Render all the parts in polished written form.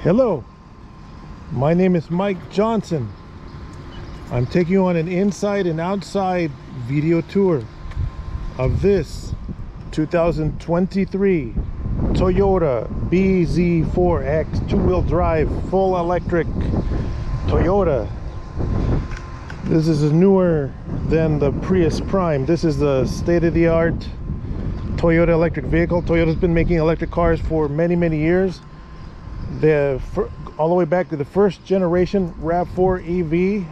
Hello, my name is Mike Johnson. I'm taking you on an inside and outside video tour of this 2023 Toyota BZ4X two-wheel drive full electric Toyota. This is newer than the Prius Prime. This is the state-of-the-art Toyota electric vehicle. Toyota's been making electric cars for many years. All the way back to the first generation RAV4 EV,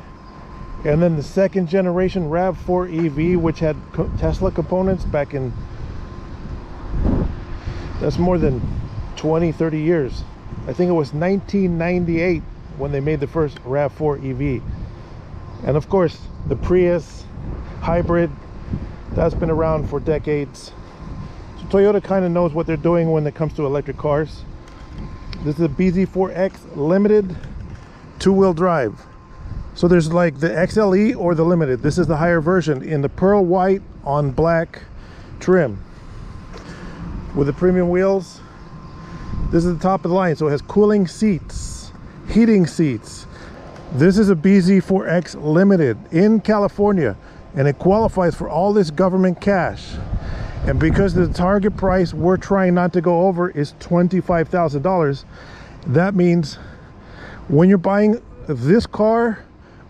and then the second generation RAV4 EV, which had Tesla components back in, that's more than 20-30 years. I think it was 1998 when they made the first RAV4 EV. And of course the Prius hybrid, that's been around for decades. So Toyota kind of knows what they're doing when it comes to electric cars. This is a BZ4X Limited two-wheel drive. So there's like the XLE or the Limited. This is the higher version in the pearl white on black trim with the premium wheels. This is the top of the line, so it has cooling seats, heating seats. This is a BZ4X Limited in California, and it qualifies for all this government cash. And because the target price we're trying not to go over is $25,000, that means when you're buying this car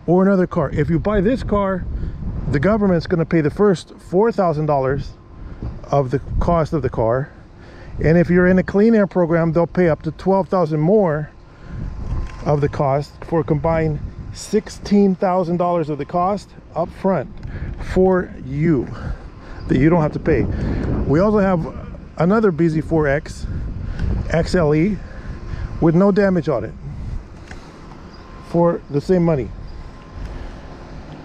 or another car, if you buy this car, the government's going to pay the first $4,000 of the cost of the car. And if you're in a clean air program, they'll pay up to $12,000 more of the cost for a combined $16,000 of the cost up front for you, that you don't have to pay. We also have another BZ4X XLE with no damage on it for the same money.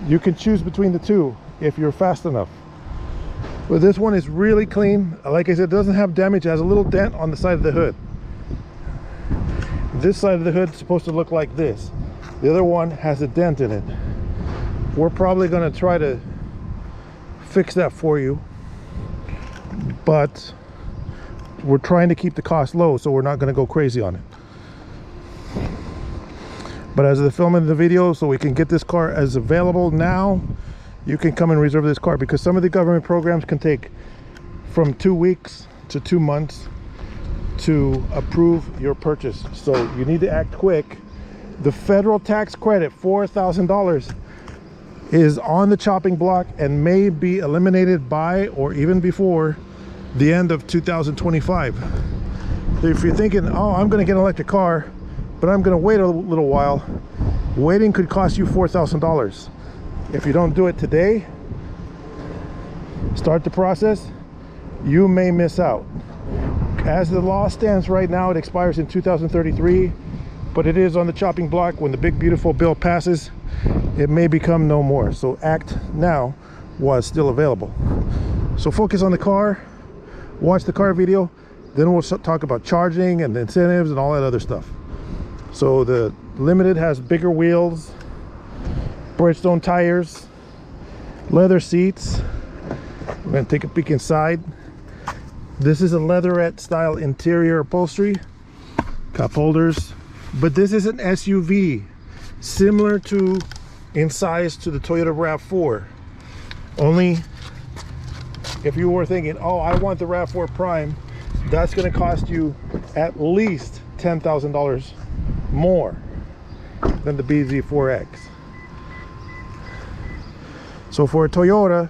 You can choose between the two if you're fast enough. But this one is really clean. Like I said, it doesn't have damage. It has a little dent on the side of the hood. This side of the hood is supposed to look like this. The other one has a dent in it. We're probably going to try to fix that for you, but we're trying to keep the cost low, so we're not going to go crazy on it. But as of the filming of the video, so we can get this car as available now, you can come and reserve this car, because some of the government programs can take from 2 weeks to 2 months to approve your purchase. So you need to act quick. The federal tax credit, $4,000, is on the chopping block and may be eliminated by or even before the end of 2025. So if you're thinking, oh, I'm going to get an electric car, but I'm going to wait a little while, waiting could cost you $4,000. If you don't do it today, start the process, you may miss out. As the law stands right now, it expires in 2033, but it is on the chopping block. When the big beautiful bill passes, it may become no more. So act now while it's still available. So focus on the car, watch the car video, then we'll talk about charging and the incentives and all that other stuff. So the Limited has bigger wheels, Bridgestone tires, leather seats. We're going to take a peek inside. This is a leatherette style interior upholstery, cup holders, but this is an SUV similar to in size to the Toyota RAV4. Only if you were thinking, oh, I want the RAV4 Prime, that's going to cost you at least $10,000 more than the BZ4X. So for a Toyota,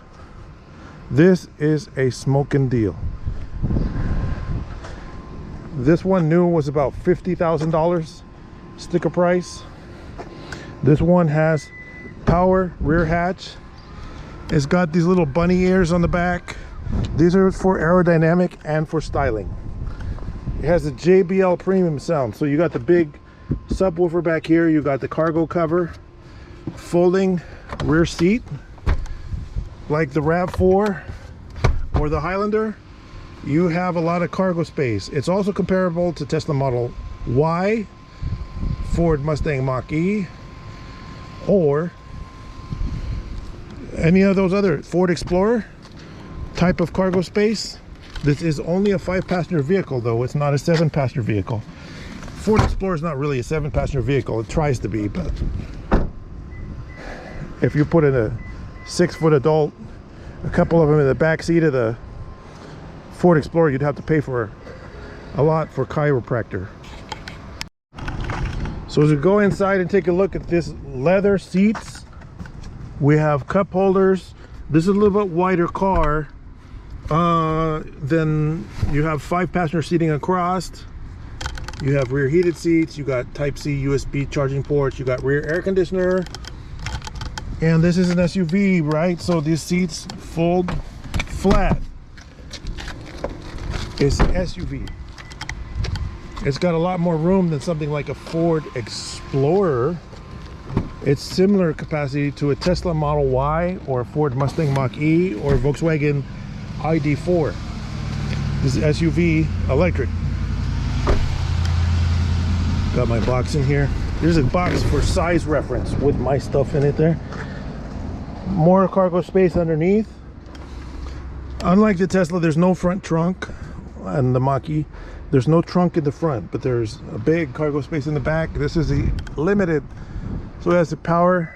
this is a smoking deal. This one new was about $50,000 sticker price. This one has power rear hatch. It's got these little bunny ears on the back. These are for aerodynamic and for styling. It has a JBL premium sound. So you got the big subwoofer back here, you got the cargo cover, folding rear seat like the RAV4 or the Highlander. You have a lot of cargo space. It's also comparable to Tesla Model Y, Ford Mustang Mach-E, or any of those other Ford Explorer type of cargo space. This is only a 5-passenger vehicle though, it's not a 7-passenger vehicle. Ford Explorer is not really a 7-passenger vehicle. It tries to be, but if you put in a 6-foot adult, a couple of them in the back seat of the Ford Explorer, you'd have to pay for a lot for chiropractor. So as we go inside and take a look at this leather seats, we have cup holders. This is a little bit wider car. Then you have 5-passenger seating across. You have rear heated seats. You got Type-C USB charging ports. You got rear air conditioner. And this is an SUV, right? So these seats fold flat. It's an SUV. It's got a lot more room than something like a Ford Explorer. It's similar capacity to a Tesla Model Y or a Ford Mustang Mach-E or Volkswagen ID4. This is SUV electric. Got my box in here. There's a box for size reference with my stuff in it there. More cargo space underneath. Unlike the Tesla, there's no front trunk, and the Mach-E, there's no trunk in the front, but there's a big cargo space in the back. This is the limited, so it has the power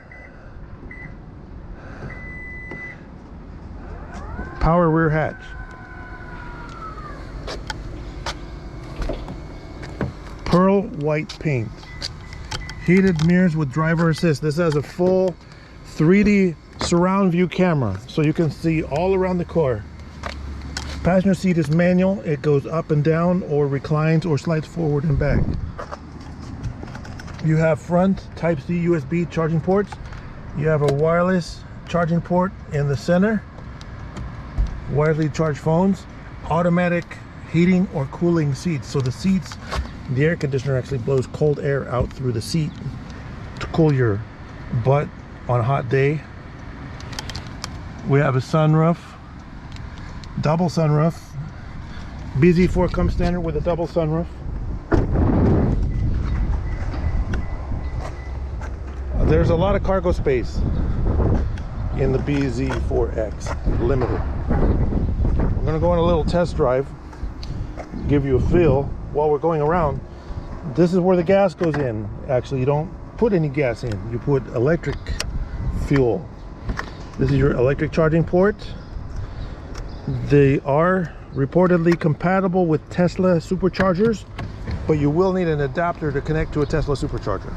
rear hatch. Pearl white paint. Heated mirrors with driver assist. This has a full 3D surround view camera, so you can see all around the car. Passenger seat is manual. It goes up and down or reclines or slides forward and back. You have front Type-C USB charging ports. You have a wireless charging port in the center. Wirelessly charged phones. Automatic heating or cooling seats. So the seats, the air conditioner actually blows cold air out through the seat to cool your butt on a hot day. We have a sunroof. Double sunroof. BZ4 comes standard with a double sunroof. There's a lot of cargo space in the BZ4X Limited. I'm going to go on a little test drive, give you a feel while we're going around. This is where the gas goes in. Actually, you don't put any gas in. You put electric fuel. This is your electric charging port. They are reportedly compatible with Tesla superchargers, but you will need an adapter to connect to a Tesla supercharger.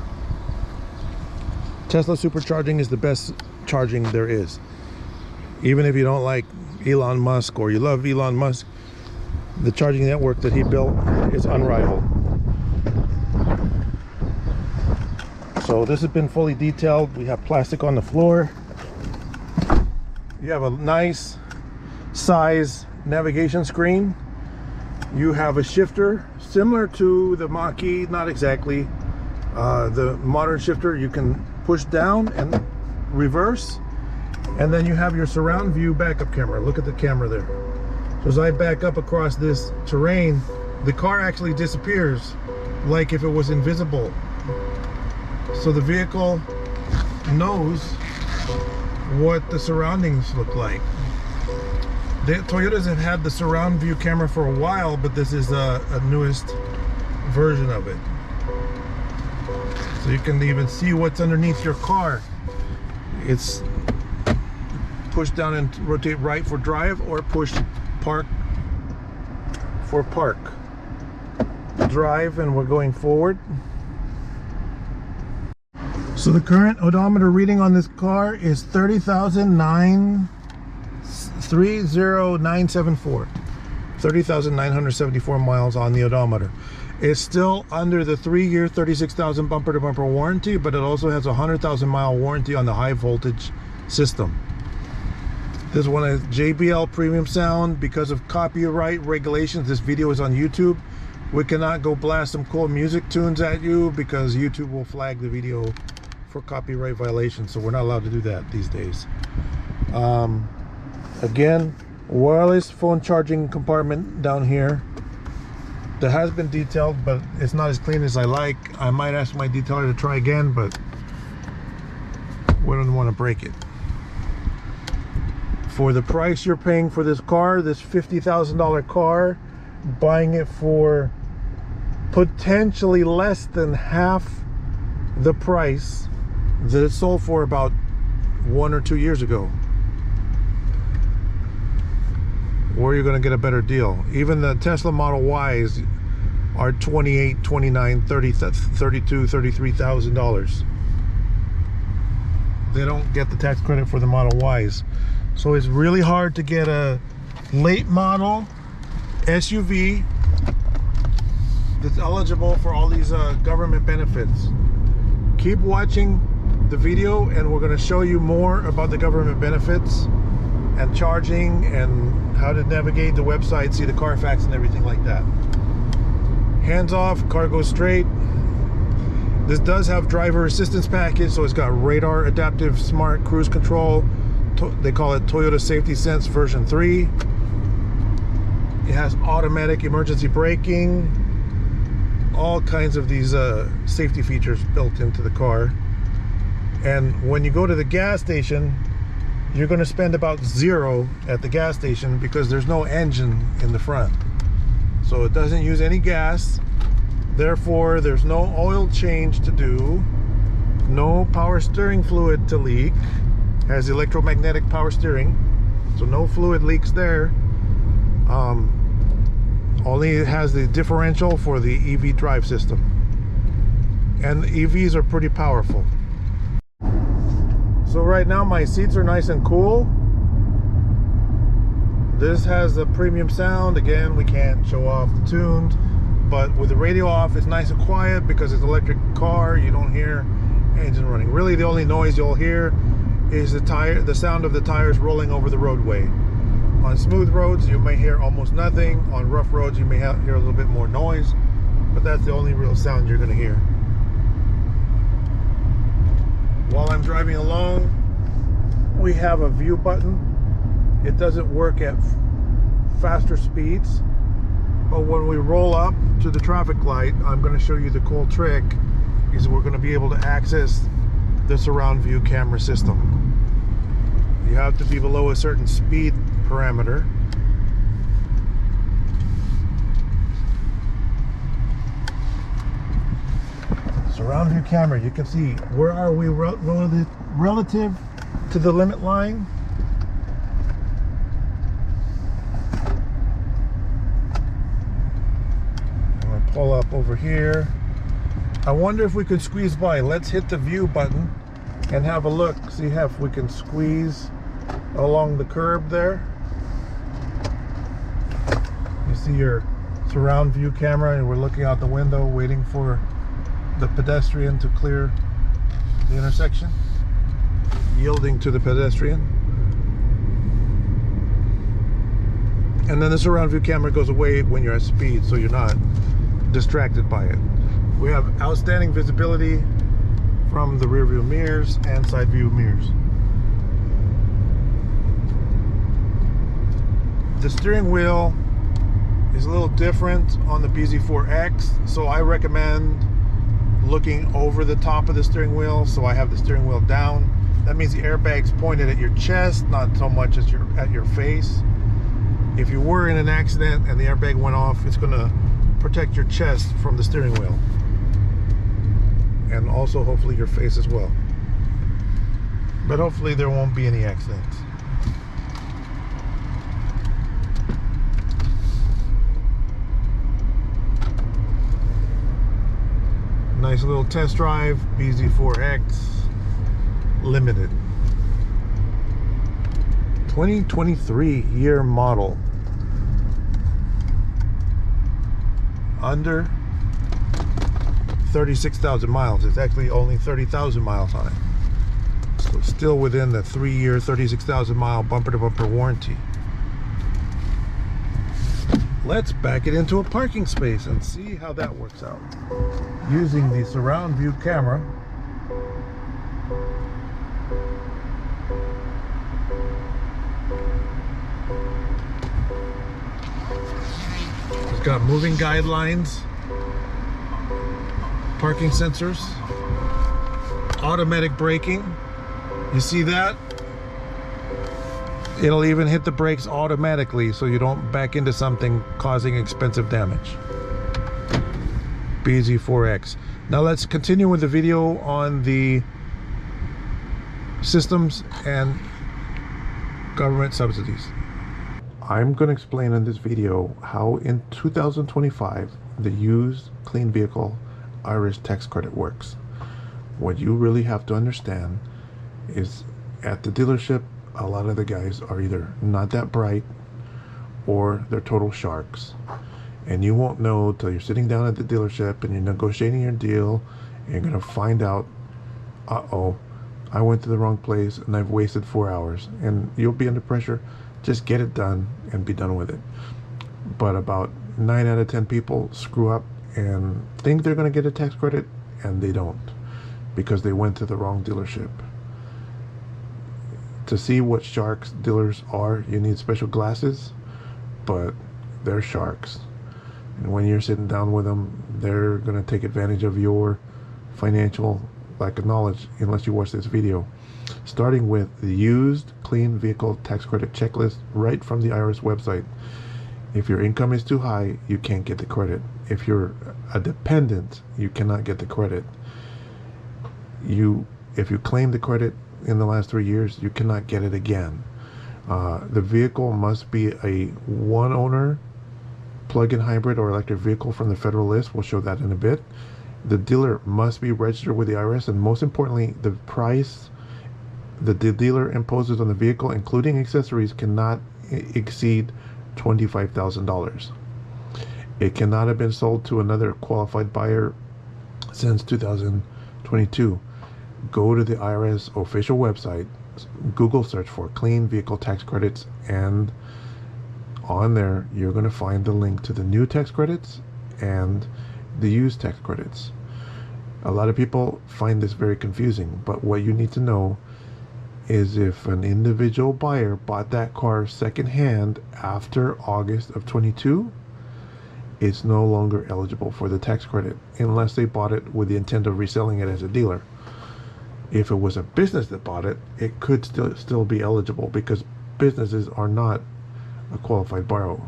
Tesla supercharging is the best charging there is. Even if you don't like Elon Musk or you love Elon Musk, the charging network that he built is unrivaled. So this has been fully detailed. We have plastic on the floor. You have a nice size navigation screen. You have a shifter similar to the Mach-E, not exactly. The modern shifter you can push down and reverse, and then you have your surround view backup camera. Look at the camera there. So as I back up across this terrain, the car actually disappears like if it was invisible. So the vehicle knows what the surroundings look like. The Toyotas have had the surround view camera for a while, but this is a newest version of it. So you can even see what's underneath your car. It's push down and rotate right for drive, or push park for park. Drive, and we're going forward. So the current odometer reading on this car is 30,974. 30,974 miles on the odometer. It's still under the 3-year 36,000 bumper to bumper warranty, but it also has a 100,000 mile warranty on the high voltage system. This one has JBL premium sound. Because of copyright regulations, this video is on YouTube. We cannot go blast some cool music tunes at you because YouTube will flag the video for copyright violations, so we're not allowed to do that these days. Again, wireless phone charging compartment down here that has been detailed, but it's not as clean as I like. I might ask my detailer to try again, but we don't want to break it. For the price you're paying for this car, this $50,000 car, buying it for potentially less than half the price that it sold for about 1 or 2 years ago. Or you're going to get a better deal. Even the Tesla Model Ys are $28,000, $29,000, $30,000, $32,000, $33,000. They don't get the tax credit for the Model Ys. So it's really hard to get a late model SUV that's eligible for all these government benefits. Keep watching the video and we're going to show you more about the government benefits and charging and how to navigate the website, see the Carfax and everything like that. Hands off, car goes straight. This does have driver assistance package, so it's got radar, adaptive, smart cruise control. They call it Toyota Safety Sense version 3. It has automatic emergency braking. All kinds of these safety features built into the car. And when you go to the gas station, you're going to spend about $0 at the gas station because there's no engine in the front. So it doesn't use any gas. Therefore, there's no oil change to do, no power steering fluid to leak. Has electromagnetic power steering, so no fluid leaks there. Only it has the differential for the EV drive system. And EVs are pretty powerful. So right now my seats are nice and cool. This has the premium sound. Again, we can't show off the tunes. But with the radio off, it's nice and quiet because it's an electric car. You don't hear engine running. Really, the only noise you'll hear is the sound of the tires rolling over the roadway. On smooth roads, you may hear almost nothing. On rough roads, you may hear a little bit more noise. But that's the only real sound you're going to hear. While I'm driving along, we have a view button. It doesn't work at faster speeds. But when we roll up to the traffic light, I'm going to show you the cool trick is we're going to be able to access the surround view camera system. You have to be below a certain speed parameter. Surround view camera, you can see where are we relative to the limit line. Pull up over here. I wonder if we could squeeze by. Let's hit the view button and have a look. See if we can squeeze along the curb there. You see your surround view camera and we're looking out the window waiting for the pedestrian to clear the intersection. Yielding to the pedestrian. And then the surround view camera goes away when you're at speed, so you're not distracted by it. We have outstanding visibility from the rear view mirrors and side view mirrors. The steering wheel is a little different on the BZ4X, so I recommend looking over the top of the steering wheel. So I have the steering wheel down. That means the airbag's pointed at your chest, not so much as at your face. If you were in an accident and the airbag went off, it's going to protect your chest from the steering wheel, and also hopefully your face as well. But hopefully there won't be any accidents. Nice little test drive, BZ4X Limited. 2023 year model. Under 36,000 miles. It's actually only 30,000 miles on it. So it's still within the 3-year, 36,000 mile bumper to bumper warranty. Let's back it into a parking space and see how that works out. Using the surround view camera, it's got moving guidelines, parking sensors, automatic braking. You see that? It'll even hit the brakes automatically so you don't back into something causing expensive damage. BZ4X. Now let's continue with the video on the systems and government subsidies. I'm going to explain in this video how in 2025 the used clean vehicle IRS tax credit works. What you really have to understand is at the dealership, a lot of the guys are either not that bright or they're total sharks. And you won't know till you're sitting down at the dealership and you're negotiating your deal, and you're going to find out, uh-oh, I went to the wrong place and I've wasted 4 hours. And you'll be under pressure. Just get it done and be done with it. But about 9 out of 10 people screw up and think they're going to get a tax credit, and they don't, because they went to the wrong dealership. To see what sharks dealers are, you need special glasses, but they're sharks. And when you're sitting down with them, they're going to take advantage of your financial lack of knowledge unless you watch this video. Starting with the used clean vehicle tax credit checklist right from the IRS website. If your income is too high, you can't get the credit. If you're a dependent, you cannot get the credit. If you claim the credit in the last 3 years, you cannot get it again. The vehicle must be a one owner plug-in hybrid or electric vehicle from the federal list. We'll show that in a bit. The dealer must be registered with the IRS, and most importantly, the price that the dealer imposes on the vehicle, including accessories, cannot exceed $25,000. It cannot have been sold to another qualified buyer since 2022. Go to the IRS official website, Google search for clean vehicle tax credits, and on there you're going to find the link to the new tax credits and the used tax credits. A lot of people find this very confusing, but what you need to know is if an individual buyer bought that car secondhand after August of 22, it's no longer eligible for the tax credit unless they bought it with the intent of reselling it as a dealer. If it was a business that bought it, it could still be eligible, because businesses are not a qualified borrower.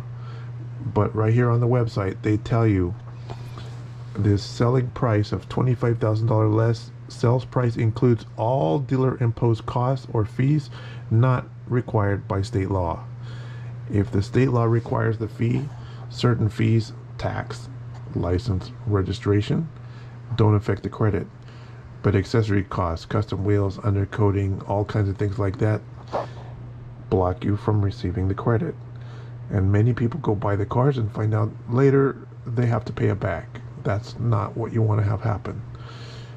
But right here on the website, they tell you this selling price of $25,000 less. Sales price includes all dealer imposed costs or fees not required by state law. If the state law requires the fee, certain fees, tax, license, registration, don't affect the credit. But accessory costs, custom wheels, undercoating, all kinds of things like that block you from receiving the credit. And many people go buy the cars and find out later they have to pay it back. That's not what you want to have happen.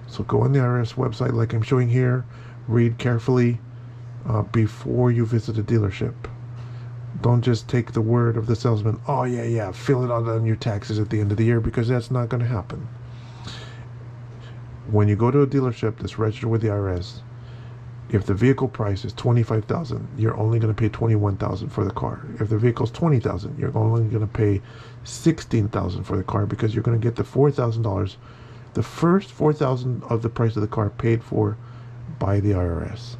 So go on the IRS website like I'm showing here, read carefully before you visit a dealership. Don't just take the word of the salesman, oh yeah, fill it out on your taxes at the end of the year, because that's not going to happen. When you go to a dealership that's registered with the IRS, if the vehicle price is $25,000, you're only going to pay $21,000 for the car. If the vehicle's $20,000, you're only going to pay $16,000 for the car, because you're going to get the $4,000, the first $4,000 of the price of the car paid for by the IRS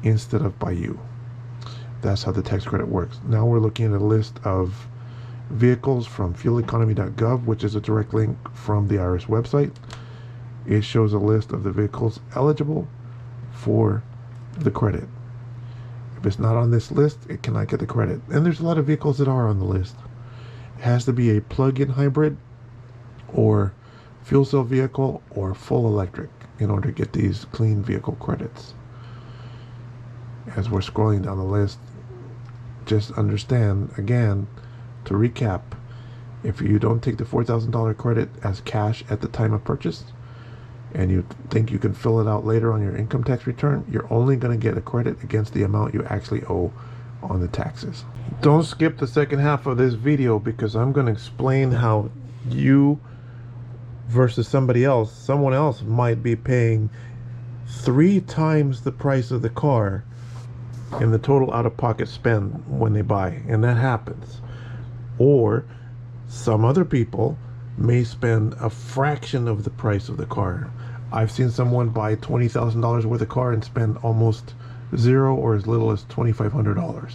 instead of by you. That's how the tax credit works. Now we're looking at a list of vehicles from fueleconomy.gov, which is a direct link from the IRS website. It shows a list of the vehicles eligible for the credit. If it's not on this list, it cannot get the credit. And there's a lot of vehicles that are on the list. It has to be a plug-in hybrid or fuel cell vehicle or full electric in order to get these clean vehicle credits. As we're scrolling down the list, just understand, again, to recap, if you don't take the $4,000 credit as cash at the time of purchase, and you think you can fill it out later on your income tax return, you're only going to get a credit against the amount you actually owe on the taxes. Don't skip the second half of this video, because I'm going to explain how you versus someone else might be paying 3 times the price of the car in the total out-of-pocket spend when they buy, and that happens. Or some other people may spend a fraction of the price of the car. I've seen someone buy $20,000 worth of car and spend almost zero or as little as $2,500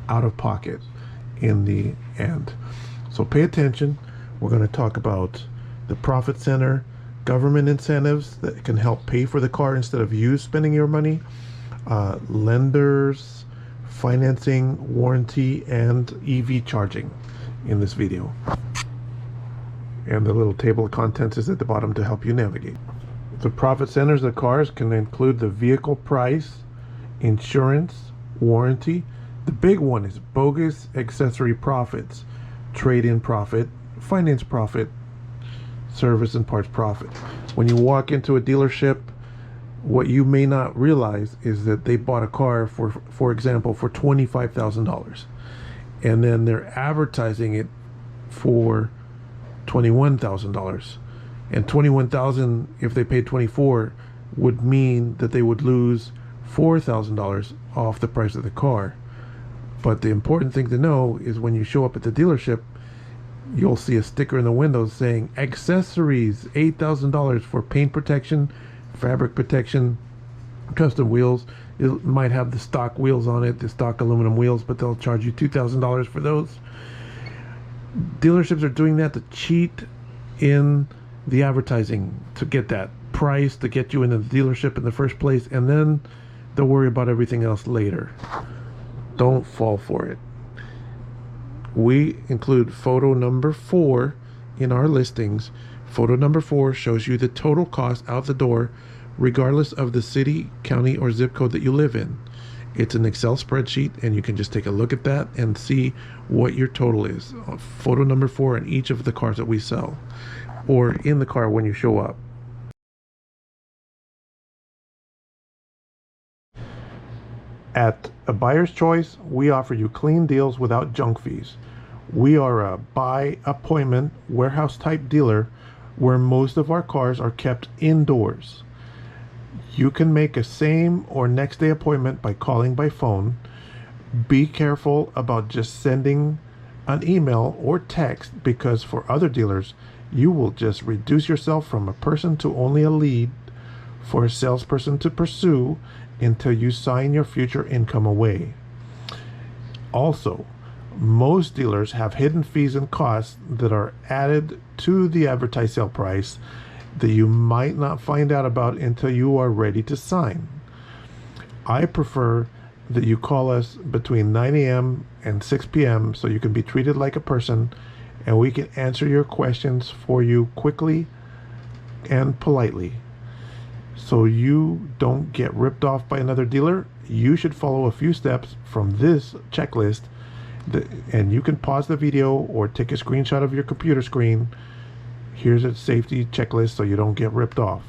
out of pocket in the end. So pay attention. We're going to talk about the profit center, government incentives that can help pay for the car instead of you spending your money, lenders, financing, warranty, and EV charging in this video. And the little table of contents is at the bottom to help you navigate. The profit centers of cars can include the vehicle price, insurance, warranty. The big one is bogus accessory profits, trade-in profit, finance profit, service and parts profit. When you walk into a dealership, what you may not realize is that they bought a car for example, for $25,000, and then they're advertising it for $21,000. And $21,000, if they paid $24,000, would mean that they would lose $4,000 off the price of the car. But the important thing to know is when you show up at the dealership, you'll see a sticker in the window saying accessories, $8,000 for paint protection, fabric protection, custom wheels. It might have the stock wheels on it, the stock aluminum wheels, but they'll charge you $2,000 for those. Dealerships are doing that to cheat in the advertising, to get that price, to get you into the dealership in the first place, and then they'll worry about everything else later. Don't fall for it. We include photo number 4 in our listings. Photo number 4 shows you the total cost out the door, regardless of the city, county, or zip code that you live in. It's an Excel spreadsheet, and you can just take a look at that and see what your total is. Photo number 4 in each of the cars that we sell, or in the car when you show up. At A Buyer's Choice, we offer you clean deals without junk fees. We are a by appointment warehouse type dealer where most of our cars are kept indoors. You can make a same or next day appointment by calling by phone. Be careful about just sending an email or text, because for other dealers, you will just reduce yourself from a person to only a lead for a salesperson to pursue until you sign your future income away. Also, most dealers have hidden fees and costs that are added to the advertised sale price that you might not find out about until you are ready to sign. I prefer that you call us between 9 a.m. and 6 p.m. so you can be treated like a person and we can answer your questions for you quickly and politely. So you don't get ripped off by another dealer, you should follow a few steps from this checklist, and you can pause the video or take a screenshot of your computer screen. Here's a safety checklist so you don't get ripped off.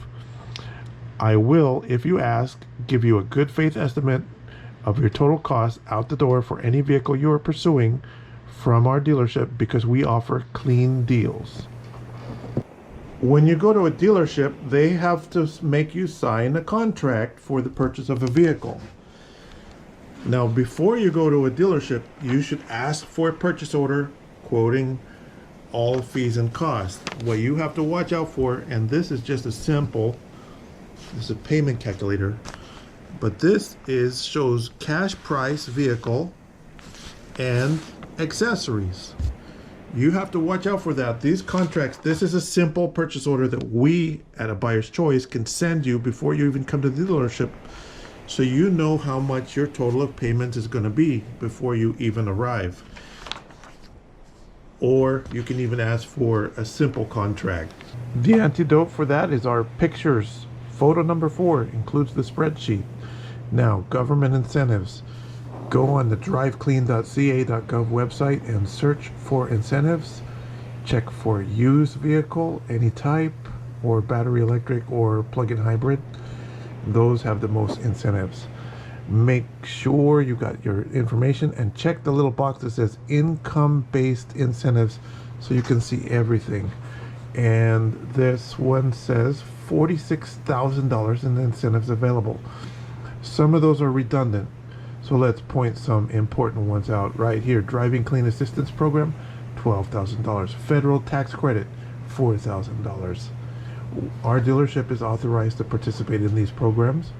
I will, if you ask, give you a good faith estimate of your total cost out the door for any vehicle you are pursuing from our dealership, because we offer clean deals. When you go to a dealership, they have to make you sign a contract for the purchase of a vehicle. Now, before you go to a dealership, you should ask for a purchase order quoting all fees and costs. What you have to watch out for, and this is just a simple, this is a payment calculator, but this shows cash price vehicle and accessories. You have to watch out for that. These contracts, this is a simple purchase order that we at A Buyer's Choice can send you before you even come to the dealership, so you know how much your total of payments is going to be before you even arrive. Or you can even ask for a simple contract. The antidote for that is our pictures. Photo number 4 includes the spreadsheet. Now, government incentives. Go on the driveclean.ca.gov website and search for incentives. Check for used vehicle, any type, or battery electric or plug-in hybrid. Those have the most incentives. Make sure you got your information and check the little box that says income-based incentives so you can see everything. And this one says $46,000 in incentives available. Some of those are redundant, so let's point some important ones out right here. Driving Clean Assistance Program, $12,000. Federal tax credit, $4,000. Our dealership is authorized to participate in these programs.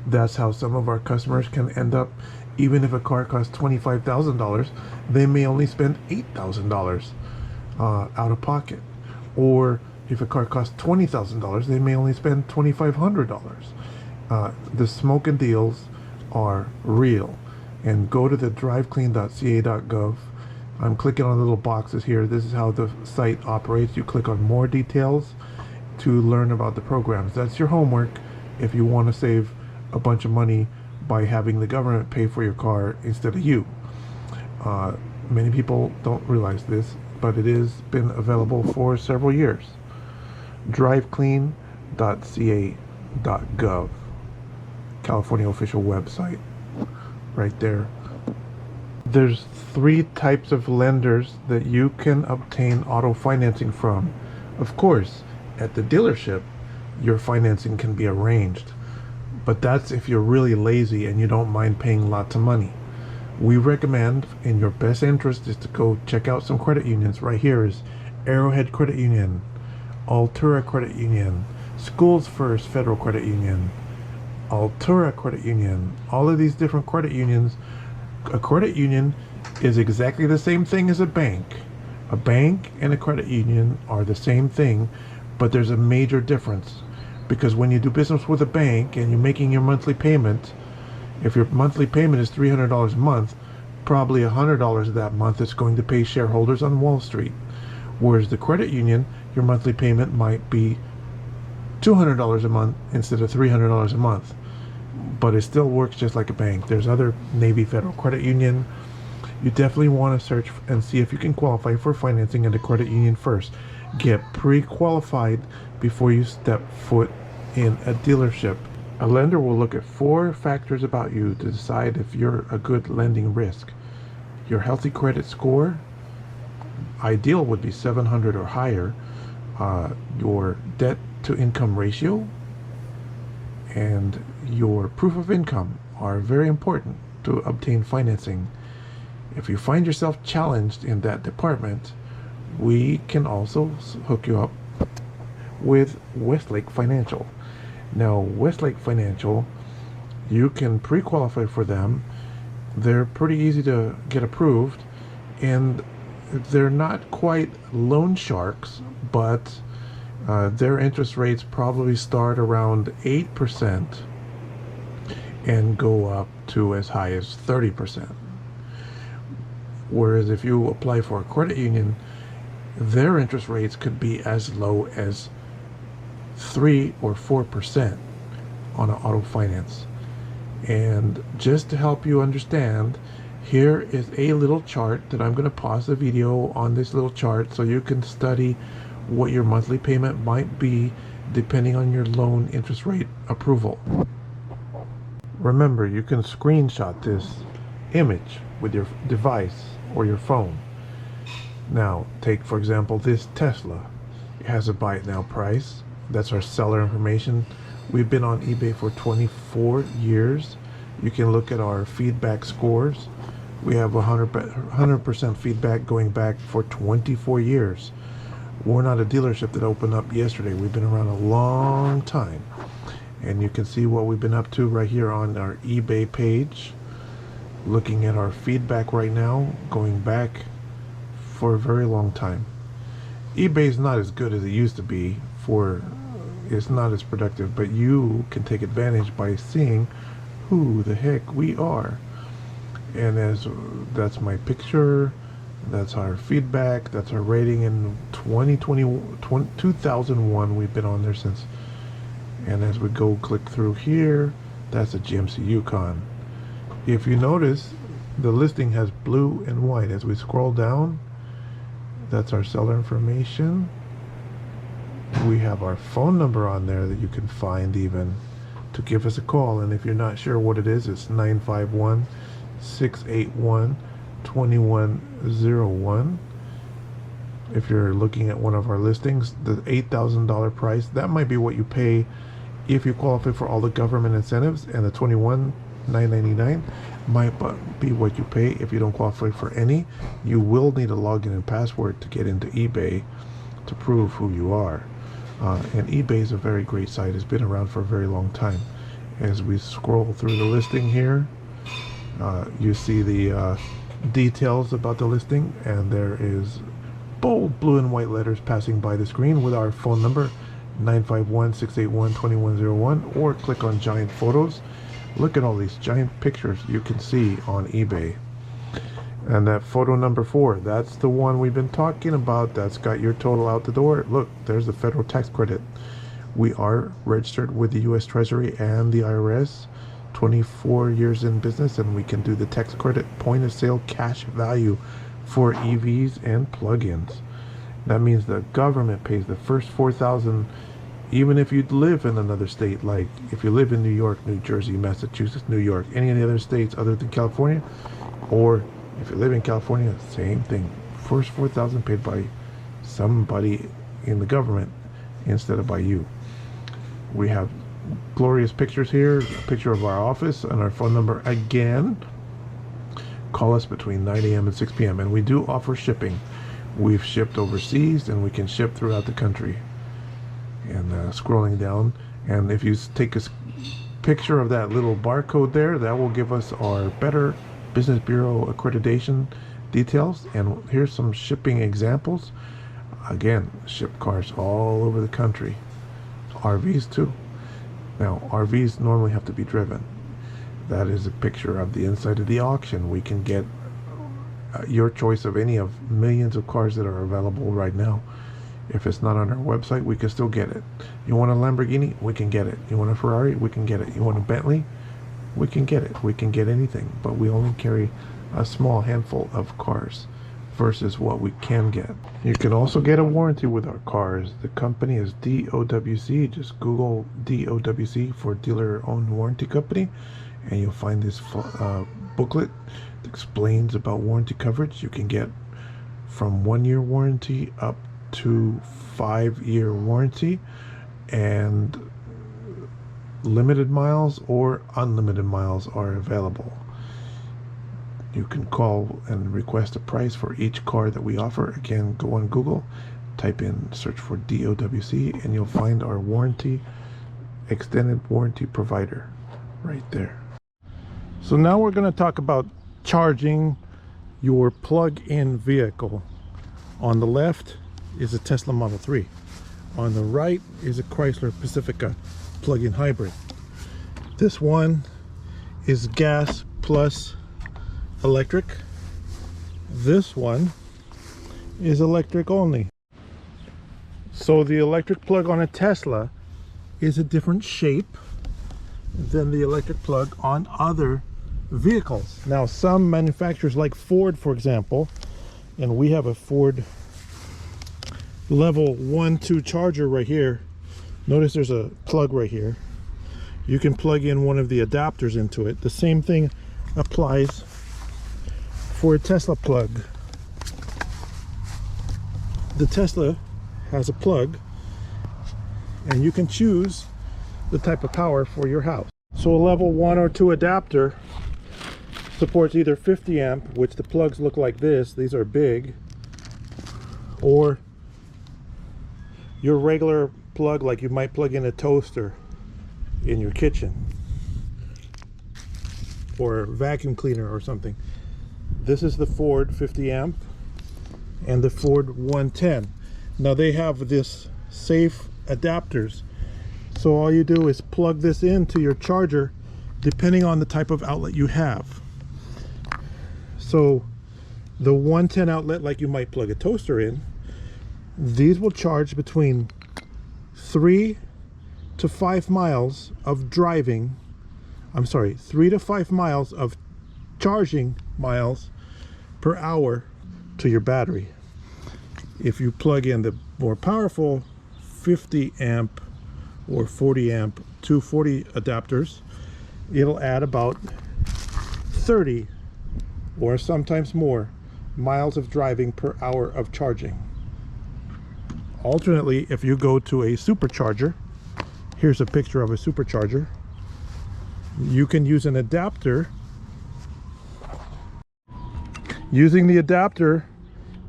That's how some of our customers can end up, even if a car costs $25,000, they may only spend $8,000 out of pocket. Or if a car costs $20,000, they may only spend $2,500. The smoking deals are real. And go to the driveclean.ca.gov. I'm clicking on the little boxes here. This is how the site operates. You click on more details to learn about the programs. That's your homework if you want to save a bunch of money by having the government pay for your car instead of you. Many people don't realize this, but it has been available for several years. driveclean.ca.gov, California official website, right there. There's 3 types of lenders that you can obtain auto financing from. Of course, at the dealership, your financing can be arranged, but that's if you're really lazy and you don't mind paying lots of money. We recommend, in your best interest, is to go check out some credit unions. Right here is Arrowhead Credit Union, Altura Credit Union, Schools First Federal Credit Union, Altura Credit Union. All of these different credit unions. A credit union is exactly the same thing as a bank. A bank and a credit union are the same thing, but there's a major difference. Because when you do business with a bank and you're making your monthly payment, if your monthly payment is $300 a month, probably $100 of that month is going to pay shareholders on Wall Street. Whereas the credit union, your monthly payment might be $200 a month instead of $300 a month. But it still works just like a bank. There's other Navy Federal Credit Union. You definitely want to search and see if you can qualify for financing at a credit union first. Get pre-qualified before you step foot in a dealership. A lender will look at 4 factors about you to decide if you're a good lending risk. Your healthy credit score, ideal would be 700 or higher. Your debt to income ratio and your proof of income are very important to obtain financing. If you find yourself challenged in that department, we can also hook you up with Westlake Financial. Now, Westlake Financial, you can pre-qualify for them. They're pretty easy to get approved, and they're not quite loan sharks, but their interest rates probably start around 8% and go up to as high as 30%. Whereas if you apply for a credit union, their interest rates could be as low as 3 or 4% on an auto finance. And just to help you understand, here is a little chart that I'm going to pause the video on this little chart so you can study what your monthly payment might be depending on your loan interest rate approval. Remember, you can screenshot this image with your device or your phone. Now, take for example this Tesla. It has a buy it now price. That's our seller information. We've been on eBay for 24 years. You can look at our feedback scores. We have 100% feedback going back for 24 years. We're not a dealership that opened up yesterday. We've been around a long time. And you can see what we've been up to right here on our eBay page. Looking at our feedback right now, going back for a very long time. eBay is not as good as it used to be. It's not as productive, but you can take advantage by seeing who the heck we are. And that's my picture, that's our feedback, that's our rating in 2001. We've been on there since. And as we go click through here, that's a GMC Yukon. If you notice, the listing has blue and white. As we scroll down, that's our seller information. We have our phone number on there that you can find even to give us a call. And if you're not sure what it is, it's 951-681-2101. If you're looking at one of our listings, the $8,000 price, that might be what you pay if you qualify for all the government incentives, and the $21,999 might be what you pay if you don't qualify for any. You will need a login and password to get into eBay to prove who you are. And eBay is a very great site. It's been around for a very long time. As we scroll through the listing here, you see the details about the listing, and there is bold blue and white letters passing by the screen with our phone number 951-681-2101, or click on giant photos. Look at all these giant pictures you can see on eBay. And that photo number 4, that's the one we've been talking about. That's got your total out the door. Look, there's the federal tax credit. We are registered with the U.S. Treasury and the IRS, 24 years in business, and we can do the tax credit point of sale cash value for EVs and plug-ins. That means the government pays the first $4,000, even if you live in another state. Like if you live in New York, New Jersey, Massachusetts, New York, any of the other states other than California, or if you live in California, same thing. First $4,000 paid by somebody in the government instead of by you. We have glorious pictures here, a picture of our office and our phone number again. Call us between 9 a.m. and 6 p.m. and we do offer shipping. We've shipped overseas and we can ship throughout the country. And scrolling down, and if you take a picture of that little barcode there, that will give us our Better Business Bureau accreditation details. And here's some shipping examples. Again, ship cars all over the country. RVs too. Now, RVs normally have to be driven. That is a picture of the inside of the auction. We can get your choice of any of millions of cars that are available right now. If it's not on our website, we can still get it. You want a Lamborghini? We can get it. You want a Ferrari? We can get it. You want a Bentley? We can get it. We can get anything, but we only carry a small handful of cars versus what we can get. You can also get a warranty with our cars. The company is DOWC. Just Google DOWC for Dealer Owned Warranty Company, and you'll find this booklet that explains about warranty coverage. You can get from 1-year warranty up to 5-year warranty, and limited miles or unlimited miles are available. You can call and request a price for each car that we offer. Again, go on Google, type in, search for DOWC, and you'll find our warranty, extended warranty provider right there. So now we're going to talk about charging your plug-in vehicle. On the left is a Tesla Model 3. On the right is a Chrysler Pacifica plug-in hybrid. This one is gas plus electric. This one is electric only. So the electric plug on a Tesla is a different shape than the electric plug on other vehicles. Now, some manufacturers like Ford, for example, and we have a Ford level 1-2 charger right here. Notice there's a plug right here. You can plug in one of the adapters into it. The same thing applies for a Tesla plug. The Tesla has a plug, and you can choose the type of power for your house. So a level 1 or 2 adapter supports either 50 amp, which the plugs look like this, these are big, or your regular plug like you might plug in a toaster in your kitchen or vacuum cleaner or something. This is the Ford 50 amp and the Ford 110. Now they have this safe adapters, so all you do is plug this into your charger depending on the type of outlet you have. So the 110 outlet, like you might plug a toaster in, these will charge between 3 to 5 miles of driving. I'm sorry, 3 to 5 miles of charging miles per hour to your battery. If you plug in the more powerful 50 amp or 40 amp 240 adapters, it'll add about 30 or sometimes more miles of driving per hour of charging. Alternately, if you go to a supercharger, here's a picture of a supercharger, you can use an adapter. Using the adapter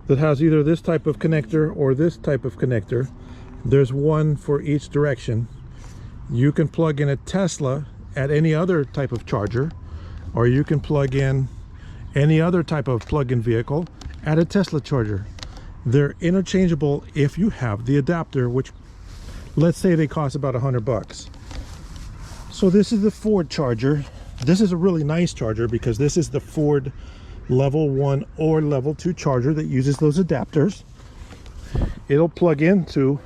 that has either this type of connector or this type of connector, there's one for each direction. You can plug in a Tesla at any other type of charger, or you can plug in any other type of plug-in vehicle at a Tesla charger. They're interchangeable if you have the adapter, which let's say they cost about $100. So this is the Ford charger. This is a really nice charger because this is the Ford level 1 or level 2 charger that uses those adapters. It'll plug into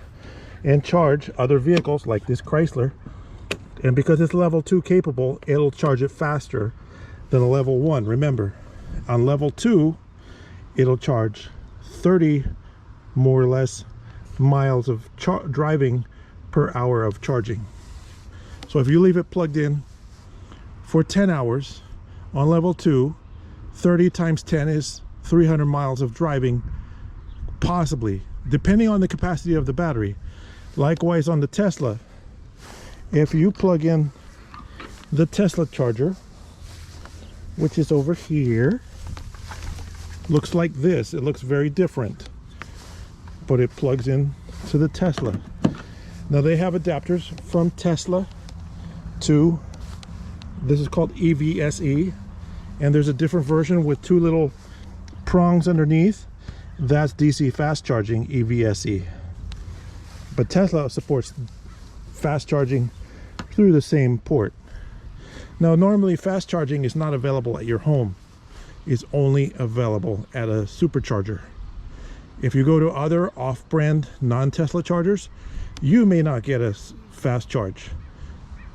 and charge other vehicles like this Chrysler, and because it's level 2 capable, it'll charge it faster than a level 1. Remember, on level 2 it'll charge 30 more or less miles of driving per hour of charging. So if you leave it plugged in for 10 hours on level 2, 30 times 10 is 300 miles of driving, possibly, depending on the capacity of the battery. Likewise on the Tesla, if you plug in the Tesla charger, which is over here, looks like this. It looks very different, but it plugs in to the Tesla. Now they have adapters from Tesla to, this is called EVSE, and there's a different version with 2 little prongs underneath. That's DC fast charging, EVSE. But Tesla supports fast charging through the same port. Now normally fast charging is not available at your home. It's only available at a supercharger. If you go to other off-brand non-Tesla chargers, you may not get a fast charge.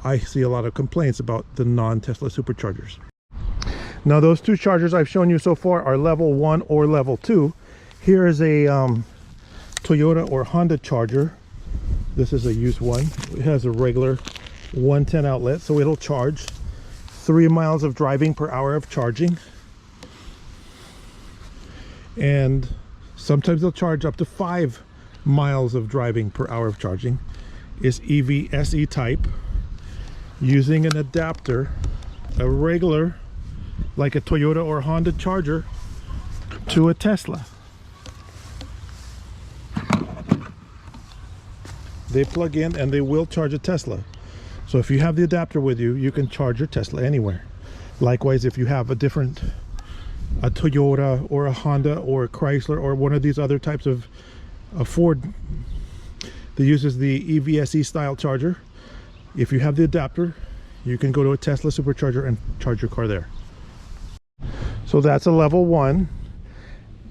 I see a lot of complaints about the non-Tesla superchargers. Now those 2 chargers I've shown you so far are level 1 or level 2. Here is a Toyota or Honda charger. This is a used one. It has a regular 110 outlet, so it'll charge 3 miles of driving per hour of charging. And sometimes they'll charge up to 5 miles of driving per hour of charging. Is EVSE type, using an adapter, a regular, like a Toyota or Honda charger, to a Tesla. They plug in and they will charge a Tesla. So if you have the adapter with you, you can charge your Tesla anywhere. Likewise, if you have a Toyota or a Honda or a Chrysler or one of these other types of Ford that uses the EVSE style charger, if you have the adapter, you can go to a Tesla supercharger and charge your car there. So that's a level 1.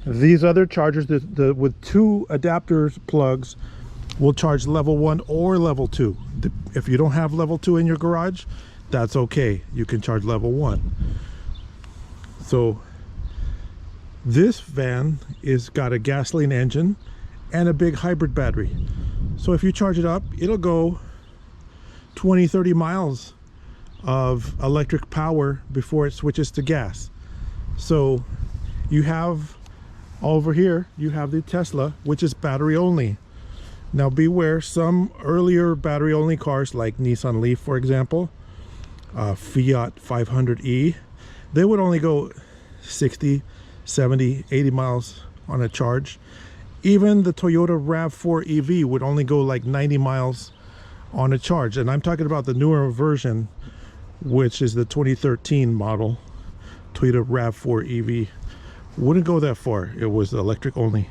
These other chargers with 2 adapters plugs will charge level 1 or level 2. If you don't have level 2 in your garage, that's okay. You can charge level 1. So this van is got a gasoline engine and a big hybrid battery. So if you charge it up, it'll go 20-30 miles of electric power before it switches to gas. So you have over here, you have the Tesla, which is battery only. Now beware, some earlier battery only cars like Nissan Leaf, for example, Fiat 500e, they would only go 60, 70, 80 miles on a charge. Even the Toyota RAV4 EV would only go like 90 miles on a charge. And I'm talking about the newer version, which is the 2013 model Toyota RAV4 EV. Wouldn't go that far. It was electric only.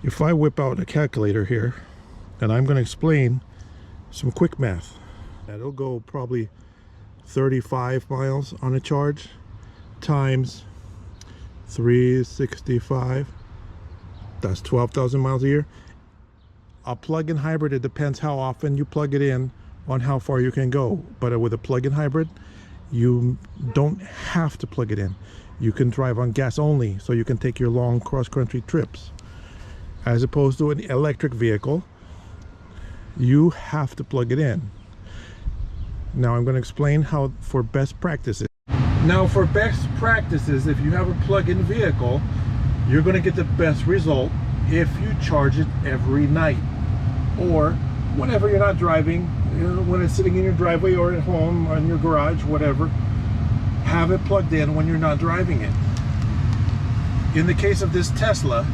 If I whip out a calculator here, and I'm going to explain some quick math, it'll go probably 35 miles on a charge times 365. That's 12,000 miles a year. A plug-in hybrid, it depends how often you plug it in on how far you can go. But with a plug-in hybrid, you don't have to plug it in. You can drive on gas only, so you can take your long cross-country trips. As opposed to an electric vehicle, you have to plug it in. Now I'm going to explain how for best practices. Now for best practices, if you have a plug-in vehicle, you're going to get the best result if you charge it every night, or whenever you're not driving, when it's sitting in your driveway or at home or in your garage, whatever, have it plugged in when you're not driving it. In the case of this Tesla,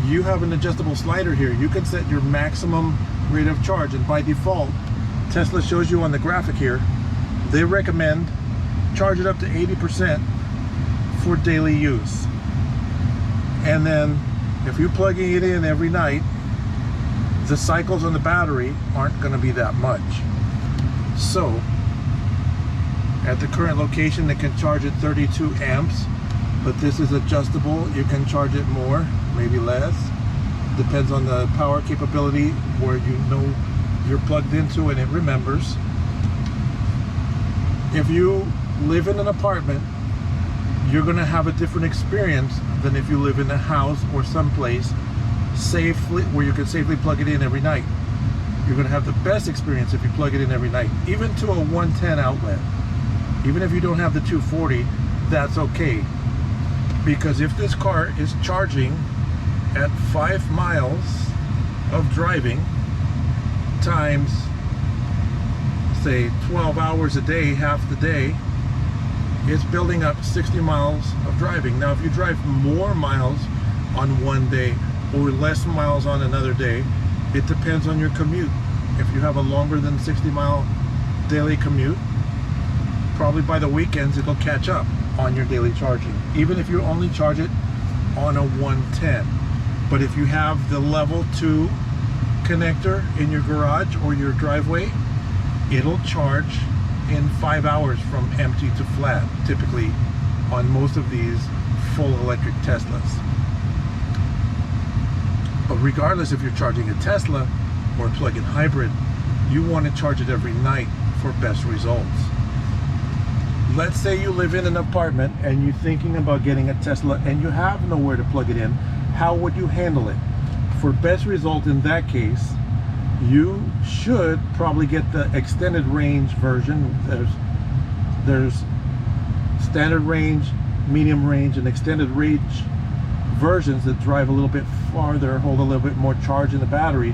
you have an adjustable slider here. You can set your maximum rate of charge, and by default, Tesla shows you on the graphic here, they recommend charge it up to 80% for daily use. And then If you're plugging it in every night, the cycles on the battery aren't going to be that much. So at the current location, it can charge at 32 amps, but this is adjustable. You can charge it more, maybe less. Depends on the power capability where you know you're plugged into and it remembers. If you live in an apartment, you're going to have a different experience than if you live in a house or someplace safely where you can safely plug it in every night. You're going to have the best experience if you plug it in every night, even to a 110 outlet. Even if you don't have the 240, that's okay, because if this car is charging at 5 miles of driving times, say 12 hours a day, half the day, it's building up 60 miles of driving. Now if you drive more miles on one day or less miles on another day, it depends on your commute. If you have a longer than 60-mile daily commute, probably by the weekends it'll catch up on your daily charging, even if you only charge it on a 110. But if you have the level 2 connector in your garage or your driveway, it'll charge in 5 hours from empty to flat, typically on most of these full electric Teslas. But regardless if you're charging a Tesla or a plug-in hybrid, you want to charge it every night for best results. Let's say you live in an apartment and you're thinking about getting a Tesla and you have nowhere to plug it in. How would you handle it? For best result in that case, you should probably get the extended range version. There's standard range, medium range, and extended range versions that drive a little bit farther, hold a little bit more charge in the battery.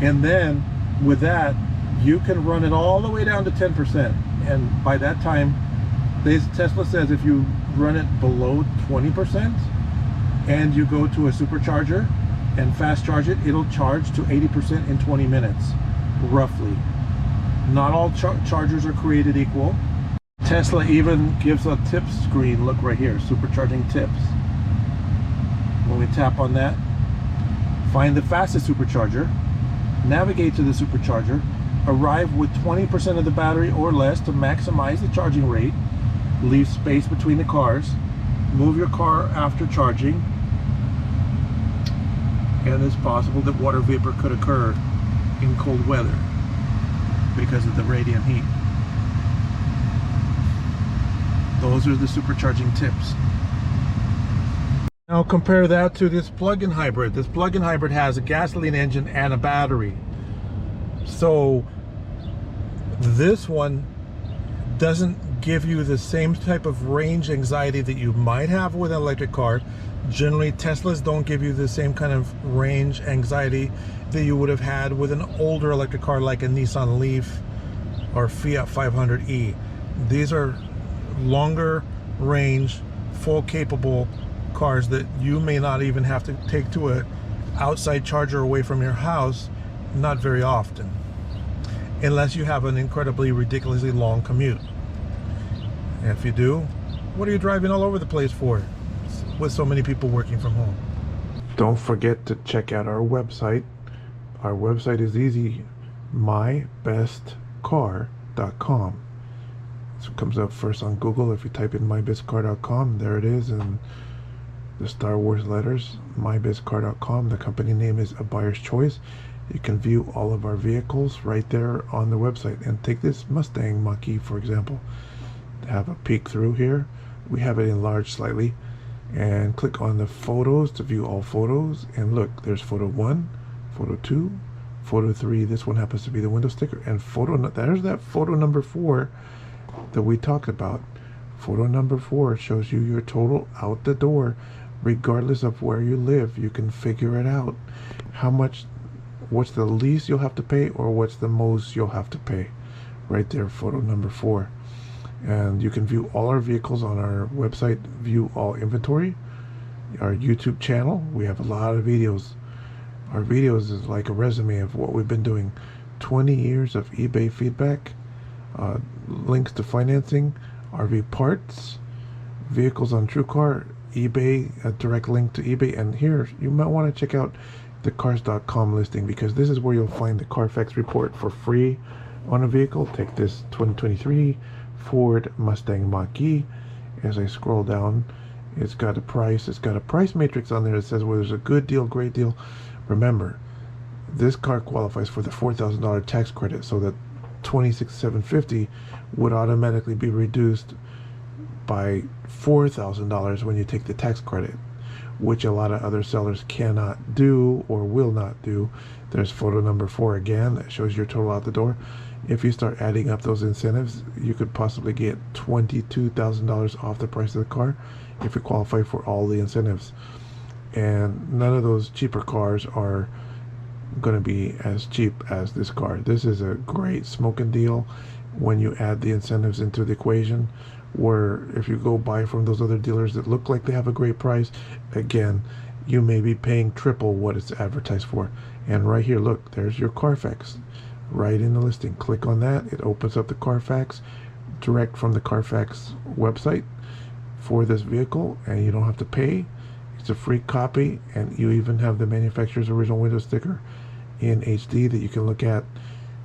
And then with that, you can run it all the way down to 10%. And by that time, Tesla says if you run it below 20% and you go to a supercharger and fast charge it, it'll charge to 80% in 20 minutes, roughly. Not all chargers are created equal. Tesla even gives a tips screen. Look right here, supercharging tips. When we tap on that, find the fastest supercharger, navigate to the supercharger, arrive with 20% of the battery or less to maximize the charging rate, leave space between the cars, move your car after charging, and it's possible that water vapor could occur in cold weather because of the radiant heat. Those are the supercharging tips. Now compare that to this plug-in hybrid. This plug-in hybrid has a gasoline engine and a battery. So this one doesn't give you the same type of range anxiety that you might have with an electric car. Generally, Teslas don't give you the same kind of range anxiety that you would have had with an older electric car like a Nissan Leaf or Fiat 500e. These are longer range, full capable cars that you may not even have to take to an outside charger away from your house, not very often, unless you have an incredibly ridiculously long commute. And if you do, what are you driving all over the place for with so many people working from home? Don't forget to check out our website. Our website is easy, mybestcar.com. It comes up first on Google. If you type in mybestcar.com, there it is, and the Star Wars letters, mybestcar.com. The company name is A Buyer's Choice. You can view all of our vehicles right there on the website. And take this Mustang Mach-E, for example. Have a peek through here. We have it enlarged slightly. And click on the photos to view all photos. And look, there's photo 1, photo 2, photo 3. This one happens to be the window sticker. And there's that photo number 4 that we talked about. Photo number 4 shows you your total out the door, regardless of where you live. You can figure it out. What's the least you'll have to pay, or what's the most you'll have to pay. Right there, photo number 4. And you can view all our vehicles on our website, view all inventory. Our YouTube channel, we have a lot of videos. Our videos is like a resume of what we've been doing. 20 years of eBay feedback, links to financing, RV parts, vehicles on TrueCar, eBay, a direct link to eBay. And here, you might want to check out the cars.com listing, because this is where you'll find the Carfax report for free on a vehicle. Take this 2023 Ford Mustang Mach-E. As I scroll down, it's got a price. It's got a price matrix on there that says whether there's a good deal, great deal. Remember, this car qualifies for the $4,000 tax credit, so that $26,750 would automatically be reduced by $4,000 when you take the tax credit, which a lot of other sellers cannot do or will not do. There's photo number 4 again that shows your total out the door. If you start adding up those incentives, you could possibly get $22,000 off the price of the car if you qualify for all the incentives. And none of those cheaper cars are going to be as cheap as this car. This is a great smoking deal when you add the incentives into the equation, where if you go buy from those other dealers that look like they have a great price, again, you may be paying triple what it's advertised for. And right here, look, there's your Carfax right in the listing. Click on that. It opens up the Carfax direct from the Carfax website for this vehicle, and you don't have to pay. It's a free copy, and you even have the manufacturer's original window sticker in HD that you can look at,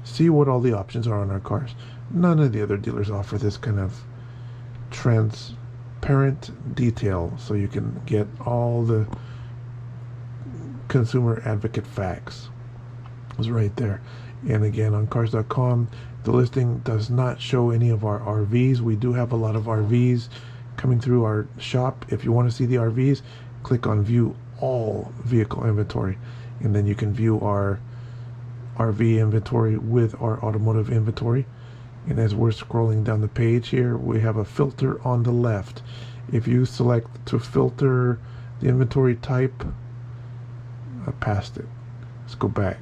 see what all the options are on our cars. None of the other dealers offer this kind of transparent detail, so you can get all the consumer advocate facts. It's right there. And again, on cars.com, the listing does not show any of our RVs. We do have a lot of RVs coming through our shop. If you want to see the RVs, click on view all vehicle inventory, and then you can view our RV inventory with our automotive inventory. And as we're scrolling down the page here, we have a filter on the left. If you select to filter the inventory type, I passed it. Let's go back.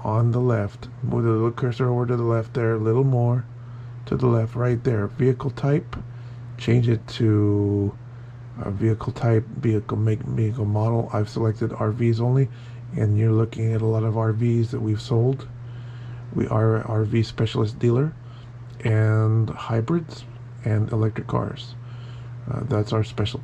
On the left, move the little cursor over to the left there, a little more to the left, right there. Vehicle type, change it to vehicle type, vehicle make, vehicle model. I've selected RVs only, and you're looking at a lot of RVs that we've sold. We are an RV specialist dealer, and hybrids and electric cars. That's our specialty.